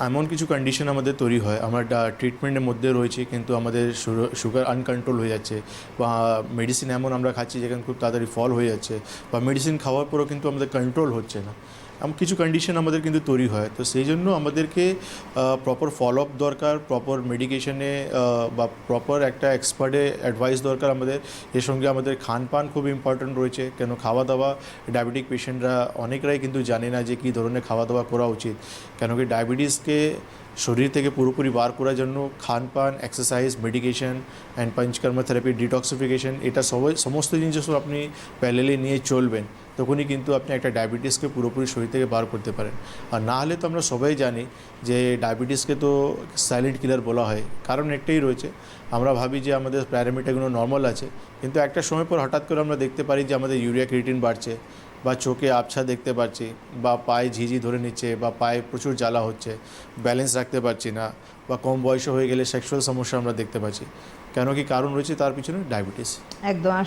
এমন কিছু কন্ডিশন আমাদের তৈরি হয়, আমরা ট্রিটমেন্টের মধ্যে রয়েছি কিন্তু আমাদের সুগার আনকন্ট্রোল হয়ে যাচ্ছে, বা মেডিসিন এমন আমরা খাচ্ছি যেখানে খুব তাড়াতাড়ি ফল হয়ে যাচ্ছে, বা মেডিসিন খাওয়ার পরেও কিন্তু আমাদের কন্ট্রোল হচ্ছে না। এমন কিছু কন্ডিশন আমাদের কিন্তু তৈরি হয়। তো সেই জন্য আমাদেরকে প্রপার ফলো আপ দরকার, প্রপার মেডিকেশনে বা প্রপার একটা এক্সপার্টের অ্যাডভাইস দরকার আমাদের। এর সঙ্গে আমাদের খানপান খুব ইম্পর্ট্যান্ট রয়েছে, কেন খাওয়া দাওয়া ডায়াবেটিক পেশেন্টরা অনেকরাই কিন্তু জানে না যে কী ধরনের খাওয়া দাওয়া করা উচিত। কেন কি ডায়াবেটিসকে শরীর থেকে পুরোপুরি বার করার জন্য খানপান, exercise, medication and panchakarma therapy, detoxification, এটা সমস্ত জিনিস যখন আপনি প্যারেলালি নিয়ে চলবেন, তখনই কিন্তু আপনি একটা ডায়াবেটিসকে পুরোপুরি শরীর থেকে বার করতে পারেন। আর না হলে তো আমরা সবাই জানি যে ডায়াবেটিসকে তো সাইলেন্ট কিলার বলা হয়, কারণ একটাই রয়েছে, আমরা ভাবি যে আমাদের প্যারামিটারগুলো নর্মাল আছে, কিন্তু একটা সময় পর হঠাৎ করে আমরা দেখতে পারি যে আমাদের ইউরিয়া ক্রিয়েটিন বাড়ছে, বা চোখে আবছা দেখতে পাচ্ছি, বা পায়ে ঝিঝি ধরে নিচ্ছে, বা পায়ে প্রচুর জ্বালা হচ্ছে, ব্যালেন্স রাখতে পারছি না, বা কম বয়স হয়ে গেলে সেক্সুয়াল সমস্যা আমরা দেখতে পাচ্ছি। কেন কি কারণ রয়েছে তার পিছনে? ডায়াবেটিস। একদম।